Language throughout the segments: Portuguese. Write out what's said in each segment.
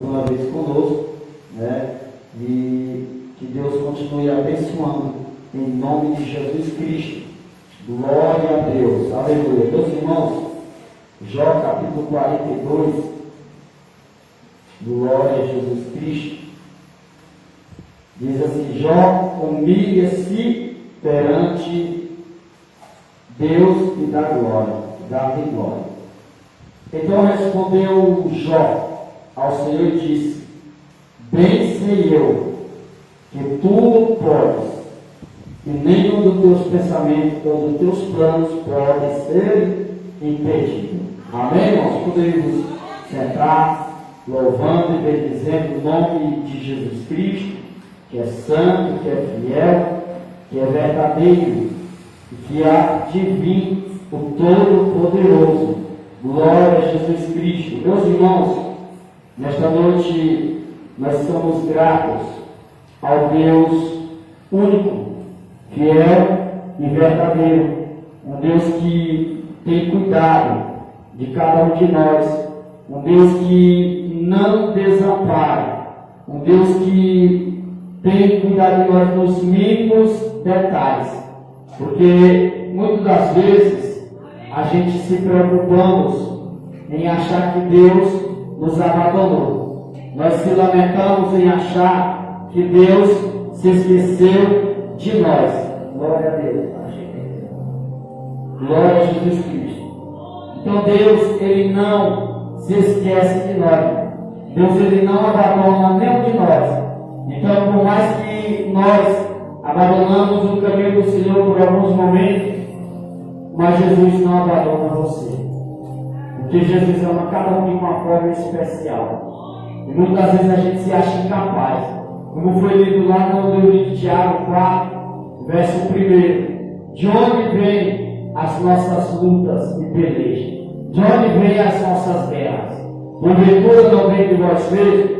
uma vez conosco, né? E que Deus continue abençoando em nome de Jesus Cristo. Glória a Deus, aleluia. Meus irmãos, Jó capítulo 42, glória a Jesus Cristo. Diz assim: Jó humilha-se perante Deus e dá glória, dá-lhe glória. Então respondeu Jó ao Senhor e disse: bem sei eu que tudo podes, e nenhum dos teus pensamentos ou dos teus planos pode ser impedido. Amém, irmãos? Podemos sentar, louvando e bendizendo o nome de Jesus Cristo, que é santo, que é fiel, que é verdadeiro, e que há de vir o Todo-Poderoso. Glória a Jesus Cristo. Meus irmãos, nesta noite nós somos gratos ao Deus único, fiel e verdadeiro, um Deus que tem cuidado de cada um de nós, um Deus que não desampara, um Deus que tem cuidado de nós nos mínimos detalhes, porque muitas das vezes a gente se preocupamos em achar que Deus nos abandonou. Nós se lamentamos em achar que Deus se esqueceu de nós. Glória a Deus. Glória a Jesus Cristo. Então Deus, Ele não se esquece de nós. Deus, Ele não abandona nenhum de nós. Então, por mais que nós abandonamos o caminho do Senhor por alguns momentos, mas Jesus não abandona você. Porque Jesus ama cada um de uma forma especial. E muitas vezes a gente se acha incapaz. Como foi lido lá no livro de Tiago 4, verso 1. De onde vêm as nossas lutas e pelejas? De onde vêm as nossas guerras? Porventura não vem de vós mesmos?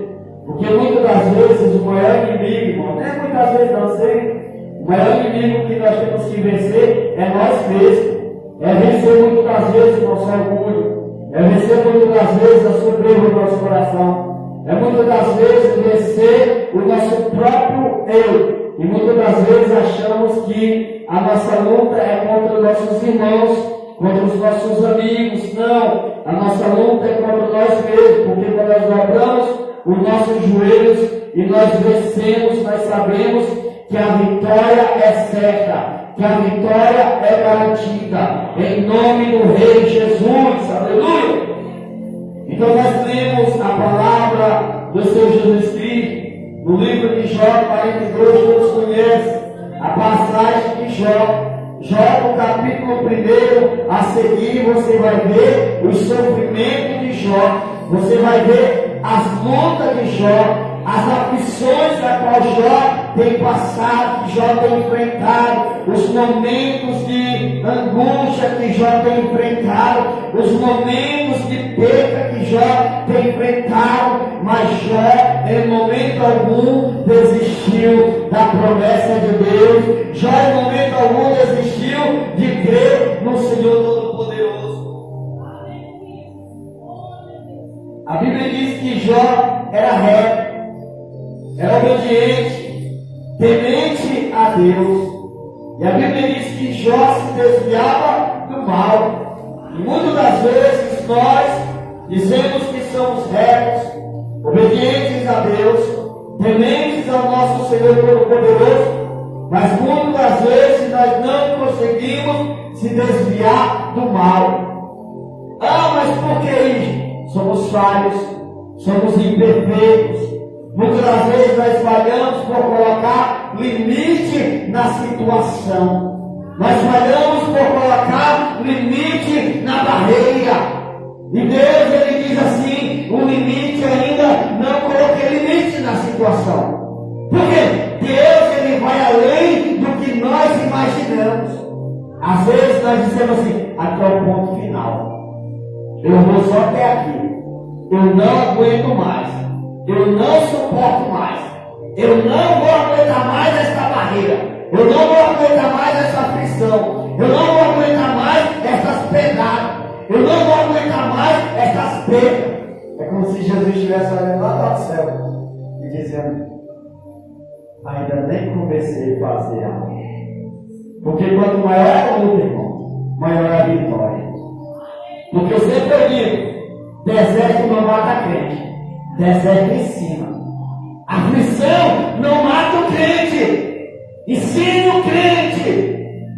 Porque muitas das vezes o maior inimigo, irmão, nem muitas vezes não sei, o maior inimigo que nós temos que vencer é nós mesmos. É vencer muitas das vezes o nosso orgulho. É vencer muitas das vezes a soberba do nosso coração. É muitas das vezes vencer o nosso próprio eu. E muitas das vezes achamos que a nossa luta é contra os nossos irmãos, contra os nossos amigos. Não, a nossa luta é contra nós mesmos, porque quando nós dobramos os nossos joelhos e nós vencemos, nós sabemos que a vitória é certa, que a vitória é garantida, em nome do Rei Jesus, aleluia. Então nós lemos a palavra do Senhor Jesus Cristo no livro de Jó 42, todos conhecem a passagem de Jó. Jó, no capítulo 1, a seguir você vai ver o sofrimento de Jó, você vai ver as lutas de Jó, as aflições da qual Jó tem passado, que Jó tem enfrentado, os momentos de angústia que Jó tem enfrentado, os momentos de perda que Jó tem enfrentado, mas Jó em momento algum desistiu da promessa de Deus. Jó em momento algum desistiu de crer no Senhor Todo-Poderoso. A Bíblia diz que Jó era reto, era obediente, temente a Deus. E a Bíblia diz que Jó se desviava do mal. E muitas das vezes nós dizemos que somos retos, obedientes a Deus, tementes ao nosso Senhor Todo-Poderoso, mas muitas das vezes nós não conseguimos se desviar do mal. Ah, mas por que isso? Somos falhos, somos imperfeitos. Muitas das vezes nós falhamos por colocar limite na situação. Nós falhamos por colocar limite na barreira. E Deus, Ele diz assim, o limite ainda não coloquei limite na situação. Porque Deus, Ele vai além do que nós imaginamos. Às vezes nós dizemos assim, até o ponto final. Eu vou só até aqui. Eu não aguento mais. Eu não suporto mais. Eu não vou aguentar mais esta barreira. Eu não vou aguentar mais essa aflição. Eu não vou aguentar mais essas pegadas. Eu não vou aguentar mais essas perdas. É como se Jesus estivesse olhando lá do céu e dizendo: ainda nem comecei a fazer algo. Porque quanto maior é a luta, irmão, maior é a vitória. Porque eu sempre digo: deserto não mata crente, deserto ensina. Aflição não mata o crente, ensina o crente.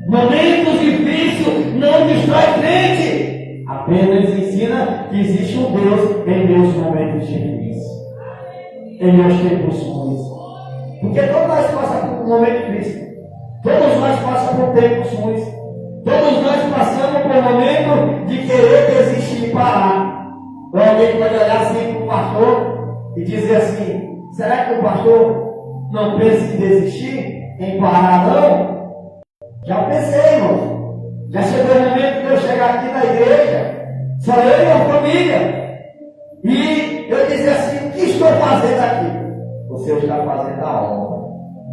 Momentos difíceis não destrói crente, apenas ensina que existe um Deus em meus momentos difíceis, em meus tempos ruins. Porque todos nós passamos por um momento difícil, todos nós passamos por tempos ruins, todos nós passamos por um momento de querer desistir e parar. Ou alguém pode olhar assim para o pastor e dizer assim: será que o pastor não pensa em desistir, em parar não? Já pensei, irmão. Já chegou o momento de eu chegar aqui na igreja, só eu e a família, e eu dizer assim: o que estou fazendo aqui? Você está fazendo a obra.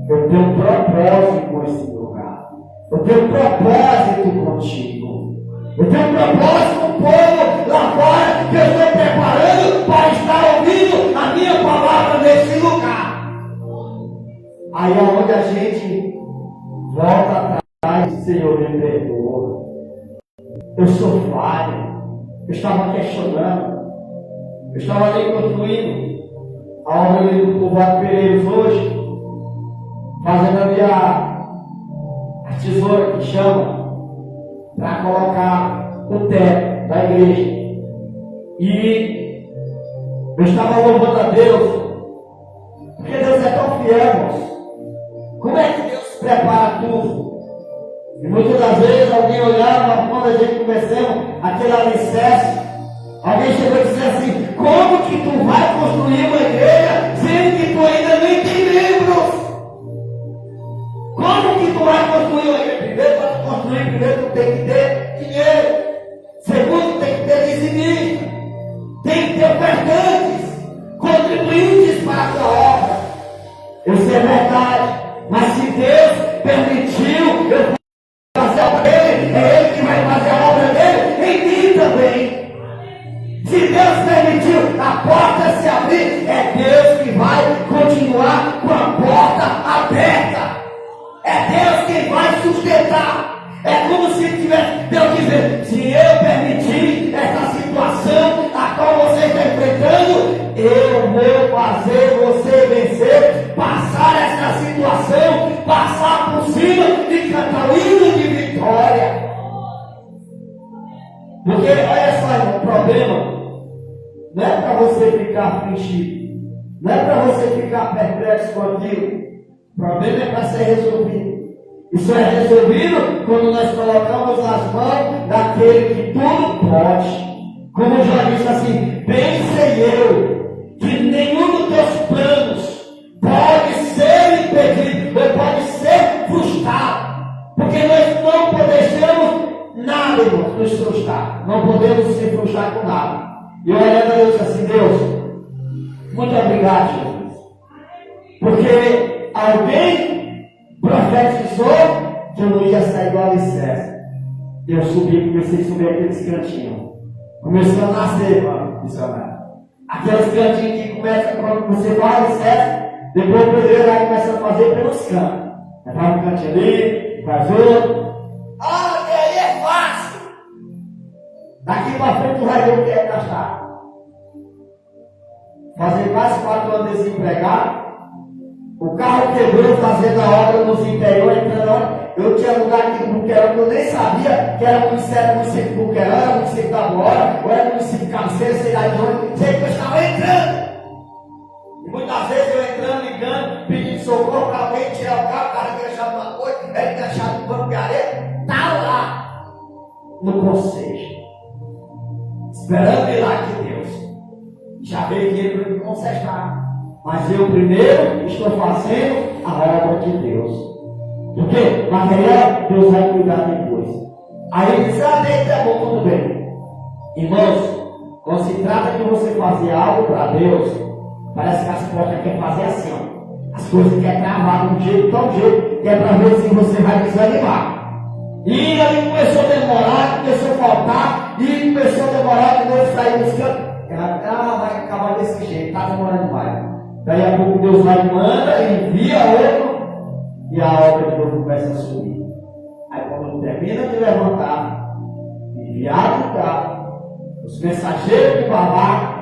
Eu tenho um propósito com esse lugar. Eu tenho um propósito contigo. Eu tenho um propósito com o povo lá fora que eu estou preparando para estar ouvindo a minha palavra nesse lugar. Aí é onde a gente volta atrás. Senhor, me perdoa. Eu sou falho. Eu estava questionando. Eu estava ali construindo a obra do povoado Pereiros hoje, fazendo ali a tesoura que chama, para colocar o teto da igreja. E eu estava louvando a Deus, porque Deus é tão fiel, irmãos. Como é que Deus prepara tudo? E muitas das vezes alguém olhava quando a gente começamos aquele alicerce. Alguém chegou e disse assim: como que tu vai construir uma igreja sendo que tu ainda nem tem membros? Como que tu vai construir uma igreja? Primeiro, para tu construir, primeiro tu tem que ter dinheiro. Segundo, tem que ter dizimista. Tem que ter ofertantes, contribuintes para a tua obra. Isso é verdade. Mas se Deus permitiu eu fazer a obra dele, é Ele que vai fazer a obra dele em mim também. Se Deus permitiu a porta se abrir, é Deus que vai continuar com a porta aberta. É Deus quem vai sustentar. É como se tivesse Deus dizer: se eu permitir essa situação a qual você está enfrentando, eu vou fazer você vencer, passar essa situação, passar por cima e cantar o hino de vitória. Porque olha só, o problema não é para você ficar afligido, não é para você ficar perplexo com aquilo. O problema é para ser resolvido. Isso é resolvido quando nós colocamos nas mãos daquele que tudo pode. Como já disse assim: bem sei eu que nenhum dos teus planos pode ser impedido ou pode ser frustrado. Porque nós não podemos nada, irmãos, nos frustrar. Não podemos se frustrar com nada. E eu olhando a Deus assim: Deus, muito obrigado, Jesus. Porque alguém profetizou que eu não ia sair do alicerce. Eu comecei a subir aqueles cantinhos. Começou a nascer, mano, missionário. Aqueles cantinhos que começam quando você vai ao alicerce, depois o pedreiro aí começa a fazer pelos cantos. Vai um cantinho ali, faz outro. Ah, que aí é fácil. Daqui para frente tu vai ver o que é gastar. Fazer quase 4 anos desempregado. O carro quebrou fazendo a obra nos interiores, entrando. Eu tinha lugar aqui no Buquerão que eu nem sabia que era município de Buquerão, era município da Bora, ou era município de Cabeceira, sei lá de onde, sei que eu estava entrando. E muitas vezes eu entrando, ligando, pedindo socorro para alguém tirar o carro, o cara tinha deixado uma coisa, ele tinha deixado um banco de areia, está lá no conselho, esperando o milagre de Deus. Já veio dinheiro para me consertar. Mas eu primeiro estou fazendo a obra de Deus. Porque material Deus vai cuidar depois. Aí ele diz: ah, Deus é bom, tudo bem. Irmãos, quando se trata de você fazer algo para Deus, parece que as portas querem fazer assim, ó. As coisas querem travar de um jeito, tão jeito, que é para ver se você vai desanimar. E ali começou a demorar, começou a faltar, e começou a demorar de novo sair buscando. vai acabar desse jeito, está demorando mais. Daí a pouco Deus vai e manda, envia outro, e a obra de novo começa a subir. Aí quando termina de levantar, enviado cá, os mensageiros de Balac,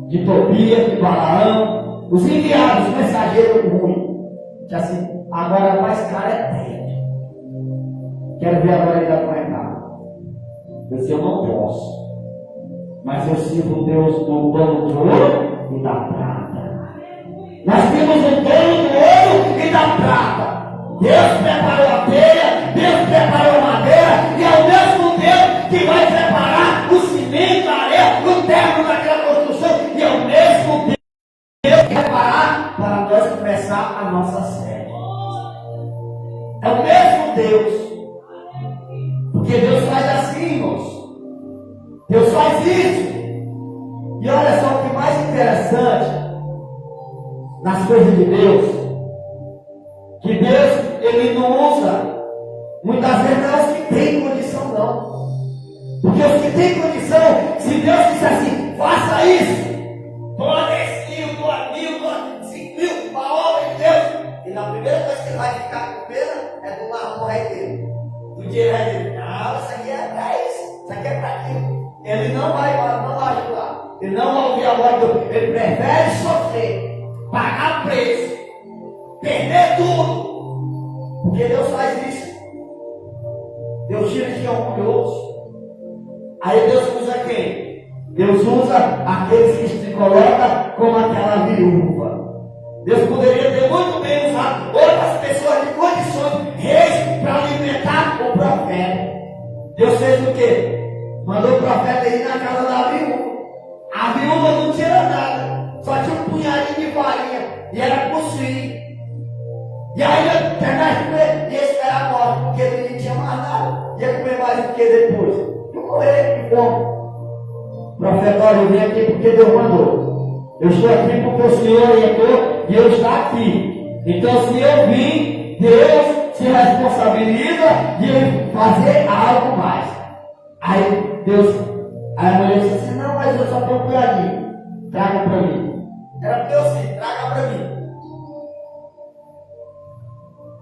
de Tobias, de Balaão, os enviados, os mensageiros ruins, que assim, agora mais cara é tempo. Quero ver agora ele aguentar. Eu disse, eu não posso. Mas eu sirvo o Deus do dono do ouro e da prata. Nós temos o dono do ouro e da prata. Deus preparou a telha, Deus preparou a madeira, e é o mesmo Deus que vai preparar o cimento, a areia, o término daquela construção, e é o mesmo Deus que vai preparar para nós começar a nossa série. É o mesmo Deus. Porque Deus faz assim, irmãos. Deus faz isso. E olha só o que mais interessante nas coisas de Deus, que Deus, Ele não usa muitas vezes não é os que têm condição, não. Porque os que têm condição, se Deus disser assim, faça isso, doa 10 mil, doa 1000, doa 5 mil, para a obra de Deus, e na primeira coisa que ele vai ficar com pena é do marrom dele, do dinheiro dele. Não, isso aqui é para isso, isso aqui é para aquilo. Ele não vai ajudar. Ele não vai ouvir a voz do Deus. Ele prefere sofrer, pagar preço, perder tudo. Porque Deus faz isso. Deus tira de quem é orgulhoso. Aí Deus usa quem? Deus usa aqueles que se colocam como aquela viúva. Deus poderia ter muito bem usado outras pessoas de condições, reis, para alimentar o profeta. Deus fez o quê? Mandou o profeta ir na casa da viúva. A viúva não tinha nada, só tinha um punhadinho de farinha, e era possuído. E ainda terminar de comer, ia esperar a morte, porque ele não tinha mais nada. Ia comer mais do que depois. Ia morrer de fome. O profeta, olha, eu vim aqui porque Deus mandou. Eu estou aqui porque o Senhor orientou e eu estou aqui. Então, se eu vim, Deus se responsabiliza de fazer algo mais. Aí Deus, aí a mulher disse assim, não, mas eu só tenho um punhadinho, traga para mim. Era Deus sim, traga para mim.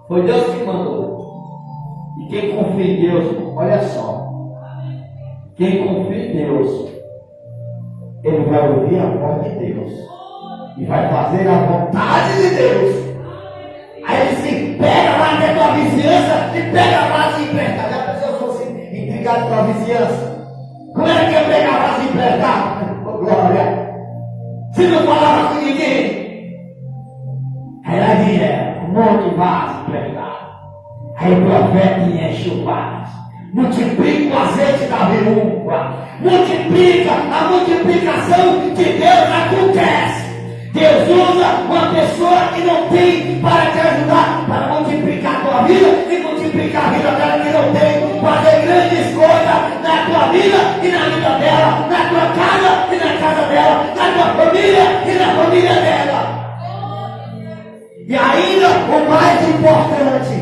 Foi Deus que mandou. E quem confia em Deus, olha só, quem confia em Deus, ele vai ouvir a voz de Deus e vai fazer a vontade de Deus. Aí ele disse, pega lá da tua vizinhança e pega lá de emprestar. Já pensou se fosse intrigado com a vizinhança? Como era que eu pegava as emprestadas? Oh, glória! Se não falava com ninguém, era dinheiro, um monte de vaso emprestado. Aí o profeta enche o vaso, multiplica o azeite da viúva, multiplica, a multiplicação de Deus acontece. Deus usa uma pessoa que não tem para te ajudar, para multiplicar a tua vida e multiplicar a vida dela que não tem, fazer grandes coisas na tua vida e na vida dela, na tua casa e na casa dela, na tua família e na família dela. E ainda o mais importante,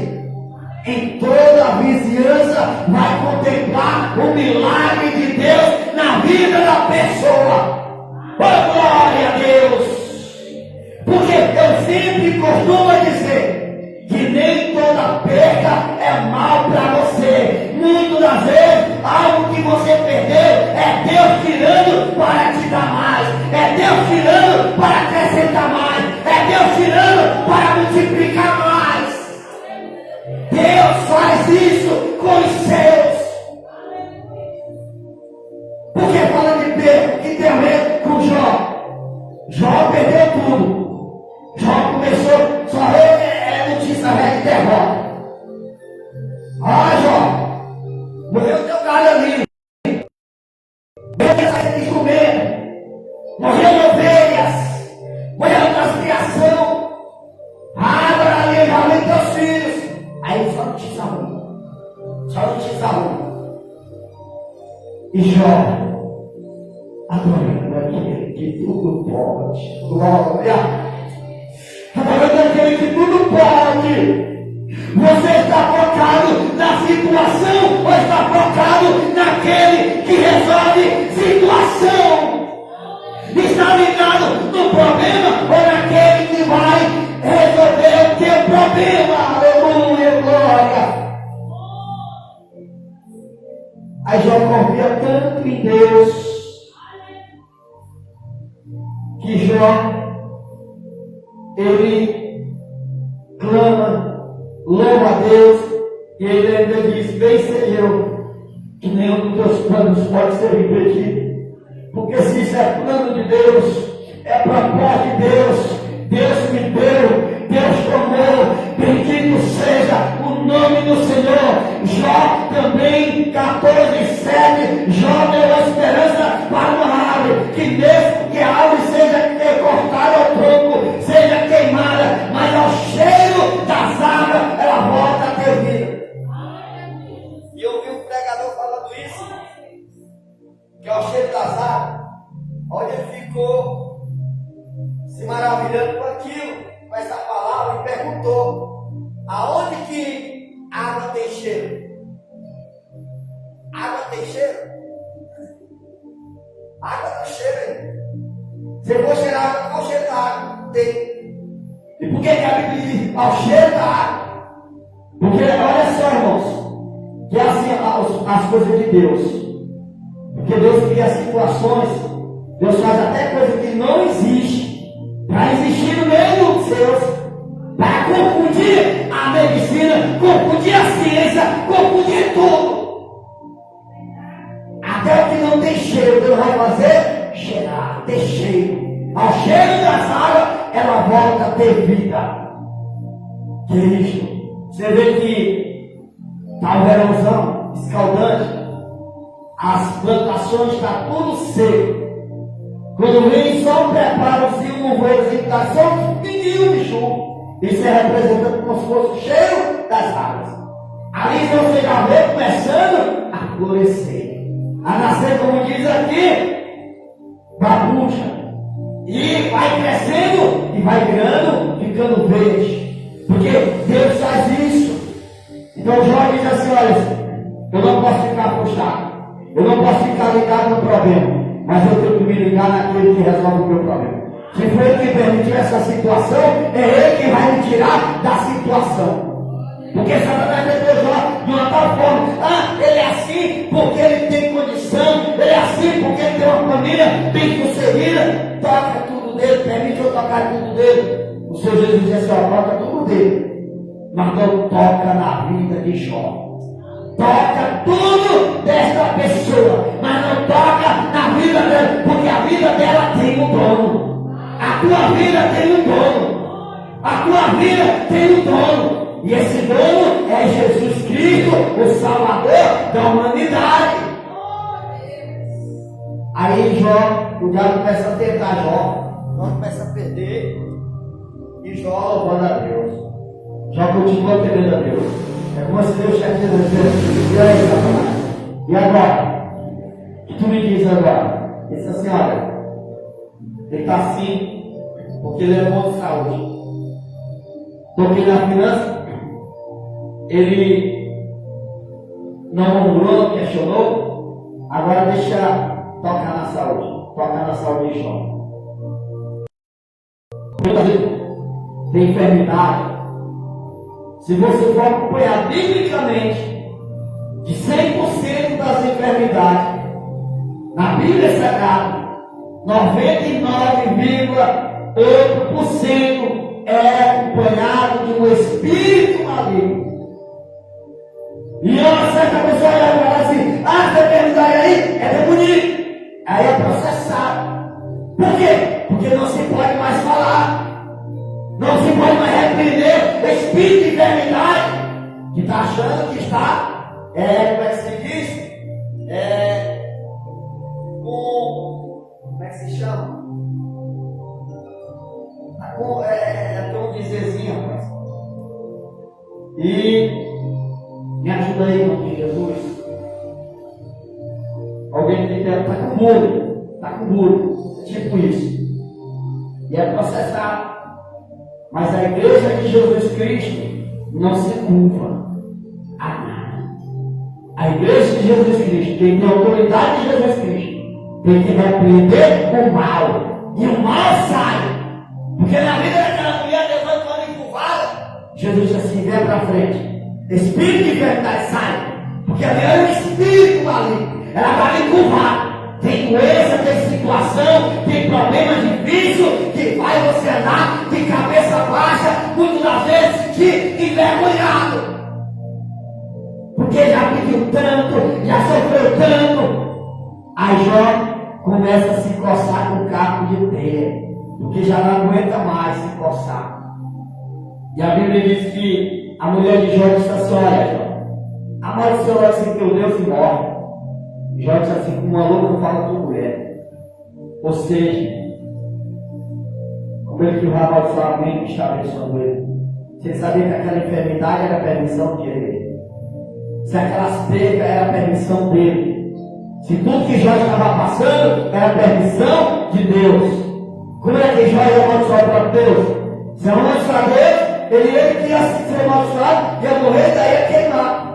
em toda a vizinhança vai contemplar o milagre de Deus na vida da pessoa. Oh, glória a Deus! Porque eu sempre costumo dizer que nem toda perda é mal para você. Muitas das vezes, algo que você perdeu é Deus tirando para te dar mais. É Deus tirando para acrescentar mais. É Deus tirando para multiplicar mais. Deus faz isso com os seus. Porque fala de Pedro que tem a ver com Jó. Jó perdeu tudo. Jó começou, só notícia velha de derrota. Ah, Jó, morreu teu galho ali. Morreu sair de comer. Morreu ovelhas. Morreu transpiração. Agora ali, já vem teus filhos. Aí só notícia ruim. Só notícia ruim. E Jó, adorando aquele que tudo pode. Glória. Adorando aquele que tudo pode. Você está focado na situação ou está focado naquele que resolve situação? está ligado no problema ou naquele que vai resolver o teu problema. Aleluia, glória. Aí Jó confia tanto em Deus que Jó, ele clama, louva a Deus, e ele ainda diz: bem sei eu que nenhum dos teus planos pode ser impedido, porque se isso é plano de Deus, é propósito de Deus, Deus me deu, Deus tomou, bendito seja o nome do Senhor. Jó também, 14:7, Jó deu a esperança para uma árvore, que mesmo que a árvore seja cortada ao tronco, seja queimada, mas ao cheiro das águas ela volta a ter vida. E eu ouvi um pregador falando isso, que ao cheiro das águas, onde ele ficou se maravilhando com aquilo, com essa palavra, e perguntou: aonde que água tem cheiro? Água tem cheiro? Água tem cheiro, hein? Se eu for cheirar água, qual o cheiro da água? Tem. E por que a Bíblia diz ao cheiro da água? Porque olha só, irmãos, que é assim as coisas de Deus. Porque Deus cria situações, Deus faz até coisa que não existe, para existir no meio dos seus, para confundir a medicina, confundir a ciência, confundir tudo. Até o que não tem cheiro, Deus vai fazer cheirar, ter cheiro. Ao cheiro das águas, ela volta a ter vida. Que isso? Você vê que está o verãozão escaldante, as plantações estão tudo seco. Quando vem só um preparo-zinho, um voiozinho, está só um pinguinho de chuva. Isso é representando como se fosse o cheiro das águas. Ali você já vê começando a florescer, a nascer, como diz aqui, babucha. E vai crescendo e vai virando, ficando verde. Porque Deus faz isso. Então Jó diz assim: olha, eu não posso ficar frustrado, eu não posso ficar ligado no problema, mas eu tenho que me ligar naquele que resolve o meu problema. Se for ele que permitiu essa situação, é ele que vai me tirar da situação. Porque Satanás tentou Jó de uma tal forma: ele é assim porque ele tem condição, ele é assim porque ele tem uma família bem sucedida, toca tudo dele, permite eu tocar tudo dele. O Senhor Jesus disse assim: toca tudo dele, mas não toca na vida de Jó. Toca tudo desta pessoa, mas não toca na vida dela, porque a vida dela tem um dono. A tua vida tem um dono. A tua vida tem um dono. E esse dono é Jesus Cristo, o Salvador da humanidade. Aí Jó, o diabo começa a tentar Jó começa a perder, e Jó louvando a Deus. Jó continua temendo a Deus. É como se Deus estivesse dizendo: e aí, Satanás? E agora? O que tu me diz agora? Ele disse assim: olha, ele está assim porque ele é bom de saúde. Porque na finança ele não murmurou, não questionou. Agora deixa tocar na saúde. Tocar na saúde de Jó. Muitas vezes tem enfermidade. Se você for acompanhar biblicamente, de 100% das enfermidades, na Bíblia Sagrada, 99,8% é acompanhado de um espírito maligno. E uma certa pessoa olha e fala assim: essa enfermidade aí é demoníaca. Aí é processado. Por quê? Porque não se pode mais falar. Não se pode mais repreender o espírito de enfermidade que está achando que está, como é que se diz? Como é que se chama? Tem um dizerzinho, rapaz. E me ajuda aí, em nome de Jesus. Alguém que está com muro, tipo isso. E é processado. Mas a igreja de Jesus Cristo não se curva a nada. A igreja de Jesus Cristo, quem tem autoridade de Jesus Cristo, tem que repreender o mal. e o mal sai. Porque na vida daquela mulher, 18 anos encurvada, Jesus disse assim: vem para frente, espírito de enfermidade sai. Porque ali era um espírito ali, ela estava encurvada. Tem doença, tem situação, tem problema difícil que faz você andar de cabeça baixa, muitas das vezes sentir envergonhado. Porque já pediu tanto, já sofreu tanto. Aí Jó começa a se coçar com o caco de telha, porque já não aguenta mais se coçar. E a Bíblia diz que a mulher de Jó disse assim: olha, Jó, amaldiçoa assim teu Deus e morre. Jó disse assim: como uma louca fala tua mulher. Ou seja, como ele que vai amaldiçoar alguém que está abençoando ele? Se ele sabia que aquela enfermidade era permissão de ele, se aquelas percas era permissão dele, se tudo que Jó estava passando era permissão de Deus, como é que Jó ia amaldiçoar para Deus? Se amaldiçoar Deus, ele ia ser amaldiçoado, ia morrer, daí ia queimar.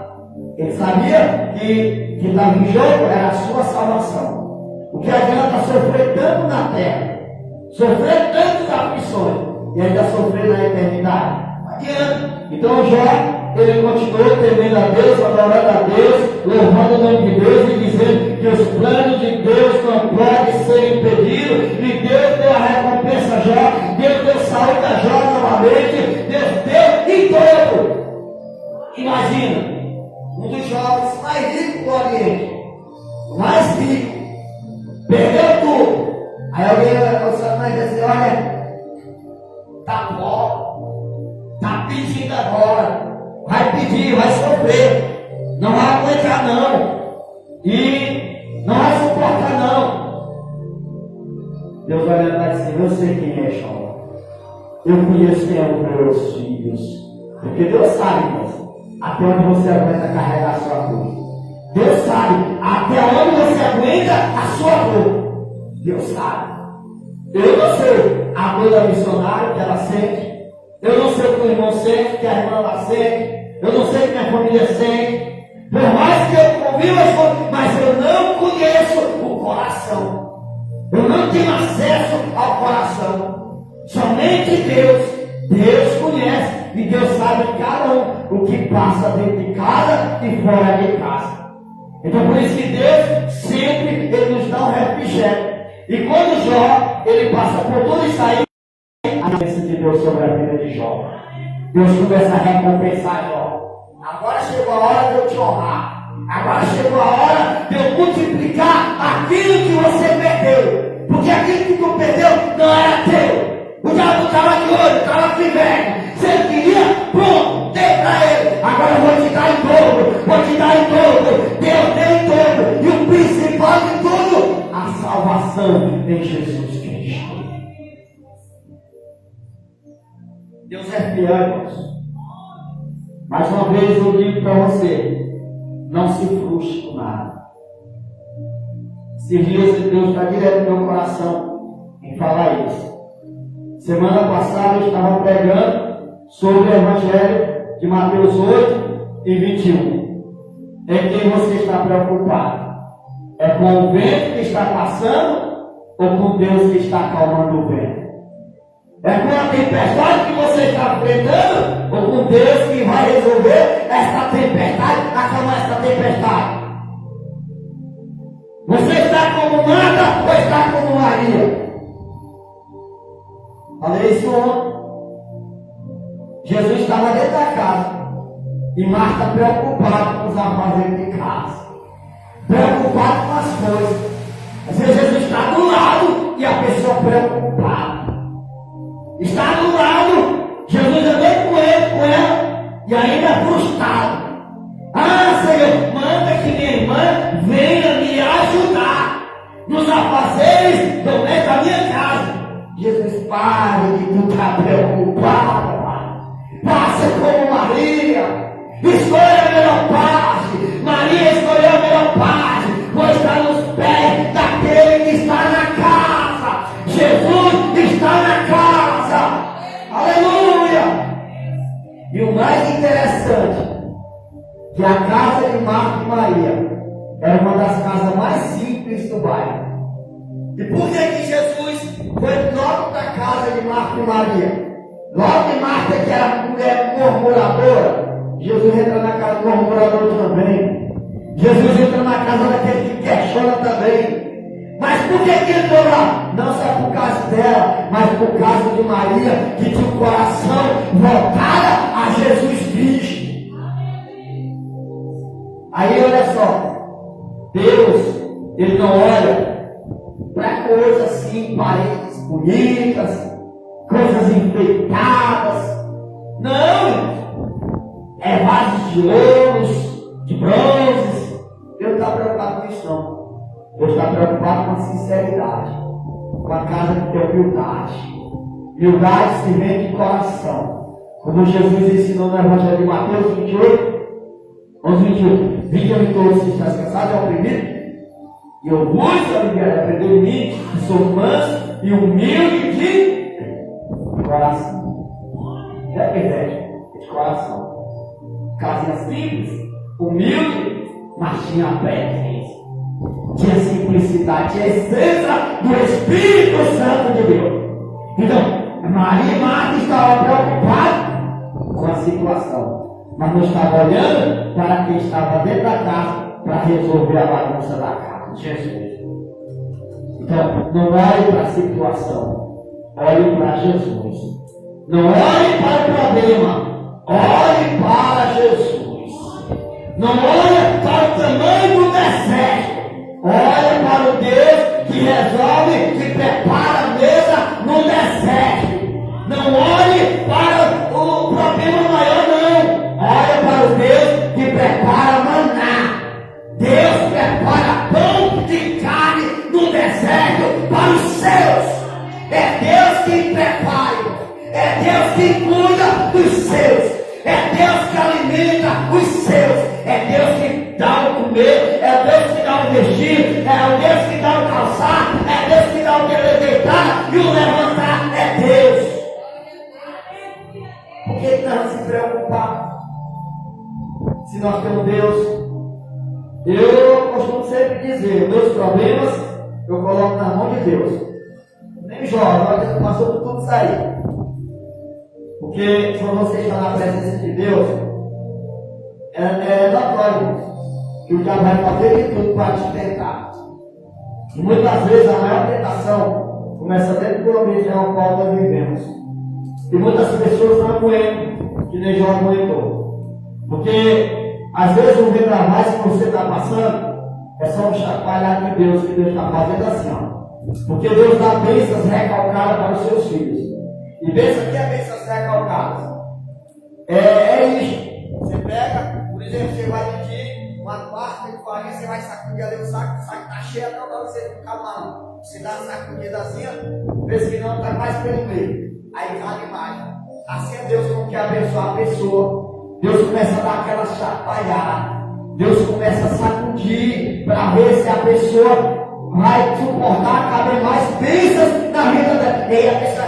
Ele sabia que estava em jogo era a sua salvação. O que adianta sofrer tanto na terra, sofrer tantas aflições e ainda sofrer na eternidade? Não adianta. Então Jó, ele continuou temendo a Deus, adorando a Deus, louvando o nome de Deus e dizendo que os planos de Deus não podem ser impedidos. E Deus deu a recompensa a Jó, Deus deu saúde a Jó novamente, Deus deu em todo. Imagina, um dos jovens mais ricos do Oriente, o mais rico, perdeu tudo. Aí alguém vai Satanás diz assim: olha, tá bom, tá pedindo agora, vai pedir, vai sofrer, não vai aguentar não, e não vai suportar não. Deus vai olhar e dizer assim: eu sei quem é Jó, eu conheço quem é os meus filhos, porque Deus sabe, irmãos, até onde você aguenta carregar a sua cruz. Deus sabe até onde você aguenta a sua dor. Deus sabe. Eu não sei a dor da missionária que ela sente. Eu não sei o que o irmão sente, que a irmã ela sente. Eu não sei o que a minha família sente. Por mais que eu conviva, mas eu não conheço o coração. Eu não tenho acesso ao coração. Somente Deus conhece. E Deus sabe de cada um o que passa dentro de casa e fora de casa. Então por isso que Deus sempre ele nos dá um refrigério. E quando Jó ele passa por tudo isso aí, a bênção de Deus sobre a vida de Jó. Deus começa a recompensar Jó. Agora chegou a hora de eu te honrar. Agora chegou a hora de eu multiplicar aquilo que você perdeu. Porque aquilo que tu perdeu não era teu. O diabo estava de olho, estava de velho. Se ele queria, pronto, dei para ele. Agora eu vou te dar em dobro, vou te dar em dobro. Deus deu em dobro. E o principal de tudo, a salvação em Jesus Cristo. Deus é fiel, irmãos. Mais uma vez eu digo para você: não se frustre com nada. Esses dias Deus está direto no meu coração em falar isso. Semana passada eu estava pregando sobre o Evangelho de Mateus 8 e 21. Em quem você está preocupado? É com o vento que está passando ou com Deus que está acalmando o vento? É com a tempestade que você está enfrentando ou com Deus que vai resolver esta tempestade, acalmar esta tempestade? Você está como Marta ou está como Maria? Falei isso ontem. Jesus estava dentro da casa e Marta preocupada com os afazeres de casa, preocupada com as coisas. Às vezes Jesus está do lado e a pessoa preocupada. Está do lado, Jesus andou com ele, com ela, e ainda frustrado. Ah, Senhor, manda que minha irmã venha me ajudar nos afazeres da minha casa. Jesus, pare de tu estar preocupado. Faça como Maria. Escolha a melhor parte. Maria escolheu a melhor parte, pois está nos pés daquele que está na casa. Jesus está na casa. Aleluia. E o mais interessante, que a casa de Marta e Maria era uma das casas mais simples do bairro. E por que Jesus foi logo para a casa de Marta e Maria? Logo de Marta, que era mulher murmuradora, Jesus entra na casa do murmurador também. Jesus entra na casa daquele que questiona também. Mas por que ele entrou lá? Não só por causa dela, mas por causa de Maria, que tinha o coração voltado a Jesus Cristo. Aí olha só, Deus, Ele não olha para coisas assim, paredes bonitas, coisas enfeitadas. Não! É vasos de ouros, de bronzes. Deus não está preocupado com isso não. Deus está preocupado com a sinceridade, com a casa que tem humildade. Humildade se vem de coração. Como Jesus ensinou no Evangelho de Mateus 28, 11:21. Vinde a mim todos que estão cansados e oprimidos, e eu vos aliviarei. Aprendeu em mim, que sou manso e humilde de coração. Já percebe? De coração. Casinha simples, humilde, mas tinha presença. Tinha simplicidade, tinha a essência do Espírito Santo de Deus. Então, Maria e Marta estavam preocupadas com a situação, mas não estavam olhando para quem estava dentro da casa para resolver a bagunça da casa. Jesus. Então, não olhe para a situação, olhe para Jesus. Não olhe para o problema, olhe para Jesus. Não olhe para o tamanho do deserto. Olha para o Deus que resolve, que prepara a mesa no deserto. Não olhe para o problema maior, não. Olha para o Deus que prepara maná. Deus prepara pão de carne no deserto para os seus. É Deus que prepara. É Deus que cuida dos seus. É Deus que alimenta os seus. É Deus que dá o comer. É Deus que dá o vestir. É Deus que dá o calçar. É Deus que dá o deitar e o levantar. É Deus. Por que não se preocupar? Se nós temos Deus. Eu costumo sempre dizer, meus problemas eu coloco na mão de Deus. Nem joga, nós passou por tudo isso aí. Porque quando você está na presença de Deus, é notório que o diabo vai fazer de tudo para te tentar. E muitas vezes a maior tentação começa dentro do ambiente ao qual nós vivemos. E muitas pessoas não aguentam, que nem Jó aguentou. Porque às vezes o vendaval que você está passando é só um chacoalhar de Deus que Deus está fazendo assim, ó. Porque Deus dá bênçãos recalcadas para os seus filhos. E bênção que é bênçãos recalcadas. É isso. Você pega, por exemplo, você vai pedir uma quarta de farinha, você vai sacudir ali o saco está cheio até para você ficar mal. Você dá uma sacudidazinha, vê se não está mais pelo meio. Aí cai demais. Assim é Deus como quer abençoar a pessoa. Deus começa a dar aquela chacoalhada. Deus começa a sacudir para ver se a pessoa vai suportar cada vez mais bênçãos na vida dela. E aí a pessoa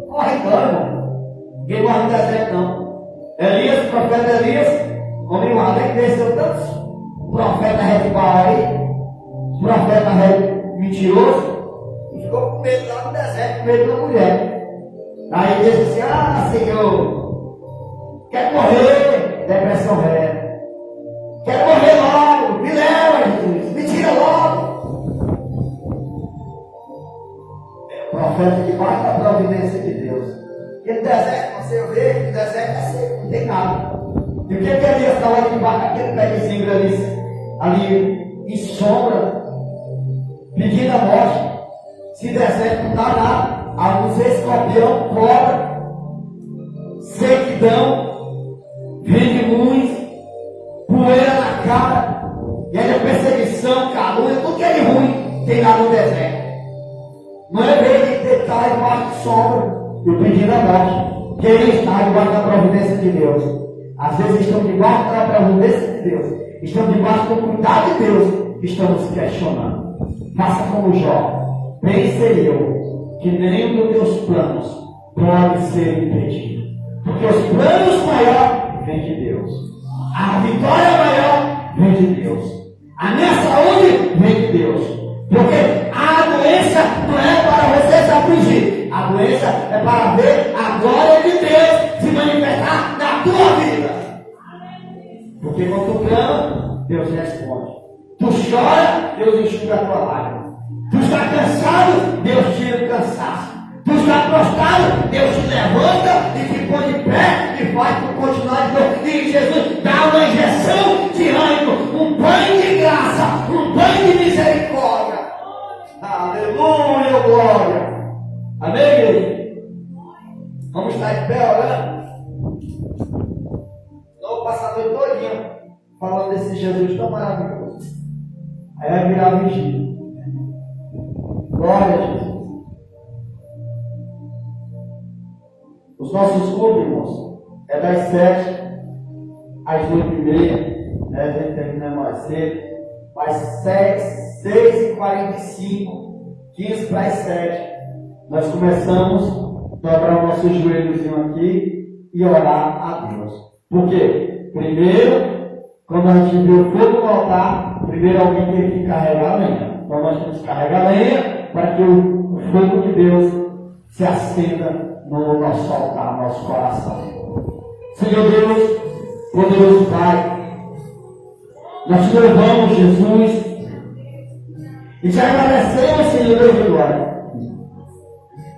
corre embora, irmão. Ninguém morre no deserto, não. Elias, o profeta Elias, homem guarda, que desceu tantos profeta rival aí, profeta mentiroso, e ficou com medo lá no deserto, com medo da mulher. Aí ele disse assim: Senhor, quero morrer, depressão ré. Quero morrer logo, me leva, Jesus, me tira logo. O profeta debaixo da providência de Deus. E no deserto, você vê que o deserto é seco, não tem nada. E o que Elias estava debaixo daquele pezinho ali em sombra, pedindo a morte? Se deserto não dá nada. A não ser escorpião, cobra, sequidão, redemoinhos, poeira na cara, e aí a perseguição, calúnia, tudo que é de ruim tem lá no deserto. Não é vez de estar debaixo de sombra e pedindo a morte, que ele está debaixo da providência de Deus. Às vezes estamos debaixo da providência de Deus, estamos debaixo do cuidado de Deus, estamos questionando. Faça como Jó, pensei eu, que nenhum dos teus planos pode ser impedido. Porque os planos maiores vêm de Deus. A vitória maior vem de Deus. A minha saúde vem de Deus. Porque a doença não é para você se afligir. A doença é para ver a glória de Deus se manifestar na tua vida. Porque quando tu clama, Deus responde. Tu chora, Deus enxuga a tua lágrima. Tu está cansado, Deus tira o cansaço. Tu está prostrado, Deus te levanta e te põe de pé e faz tu continuar de novo. E Jesus dá uma injeção de ânimo, um banho de graça, um banho de misericórdia. Aleluia, glória. Amém, igreja? Vamos estar de pé orando. Não vou passar a noite todinha falando desse Jesus tão maravilhoso. Aí vai virar vigília. Glória a Jesus. Os nossos cultos, irmãos, é das 7 às 8h30, né? A gente termina mais cedo, mas 6h45, 15 para as 7, nós começamos a dobrar o nosso joelhozinho aqui e orar a Deus. Por quê? Primeiro, quando a gente vê o fogo no altar, primeiro alguém tem que carregar a lenha. Então nós temos que carregar a lenha para que o fogo de Deus se acenda no nosso altar, no nosso coração. Senhor Deus, poderoso Pai, nós te louvamos, Jesus, e te agradecemos, Senhor Deus de glória,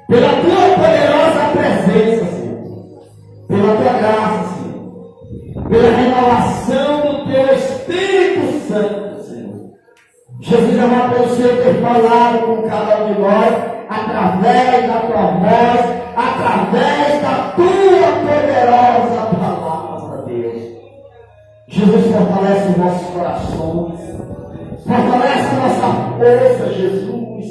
pela tua poderosa presença, Senhor, pela tua graça, Senhor, pela renovação do teu Espírito Santo, Senhor. Jesus, amado pelo Senhor ter falado com cada um de nós, através da tua voz, através da tua poderosa palavra, Deus. Jesus, fortalece os nossos corações, fortalece a nossa força, Jesus.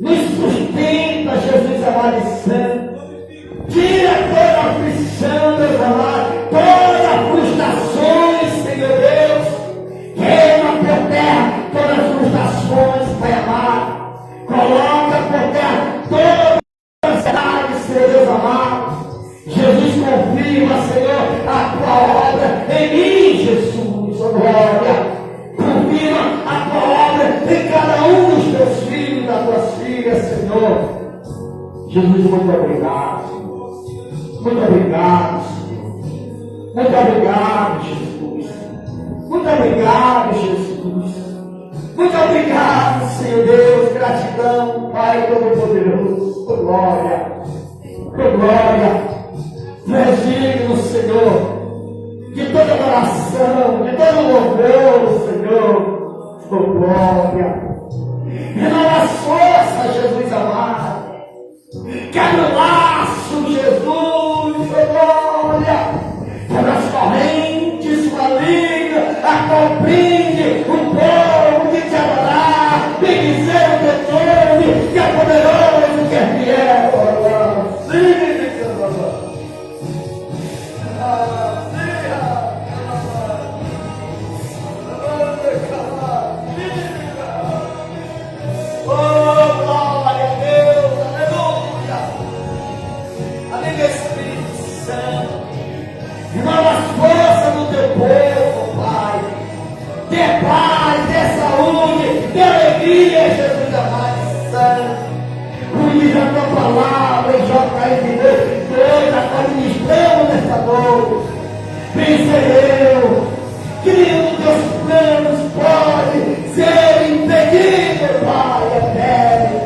Nos sustenta, Jesus amado e santo. Tira toda a aflição, Deus amado, todas as frustrações, Senhor Deus. Queima por terra todas as frustrações, Pai amado. Coloca por terra toda a ansiedade, Senhor Deus amado. Jesus, confirma, Senhor, a tua obra em mim, Jesus, oh glória. Confirma a tua obra em cada um dos teus filhos, das tuas filhas, Senhor. Jesus, muito obrigado, Senhor. Muito obrigado, Senhor. Muito obrigado, Jesus. Muito obrigado, Jesus. Muito obrigado, Senhor Deus, gratidão, Pai Todo-Poderoso, por glória, por glória. Tu és digno, Senhor, de toda adoração, de todo louvor, Senhor, por glória. Renova as forças, Jesus amado. Quebra o laço, Jesus, por glória. Quebra as correntes malignas, acompanhe o povo de te adorar, bendizer o teu nome, que é poderoso, que é fiel. Sim, oh, glória a Deus, aleluia. Amigo Espírito Santo, renova as forças do teu povo, Pai. Dê paz, dê saúde, dê alegria, Jesus amado e santo. Uniz a tua palavra em J.R. 2, a qual ministramos nesta noite. Vencer eu, que nenhum dos teus planos pode ser impedido, Pai eterno.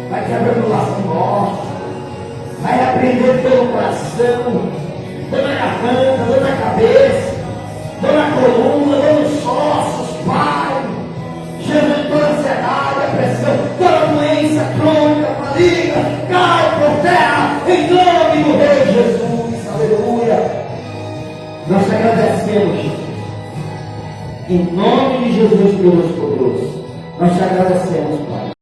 Vai quebrando o laço de morte, vai apreender pelo coração, dor na garganta, dor na cabeça, dor na coluna, dor nos ossos, Pai. Jesus, toda ansiedade, a pressão, toda doença crônica, maligna, cai por terra, em nome do Rei Jesus, aleluia. Nós te agradecemos, Jesus. Em nome de Jesus, Deus poderoso, nós te agradecemos, Pai.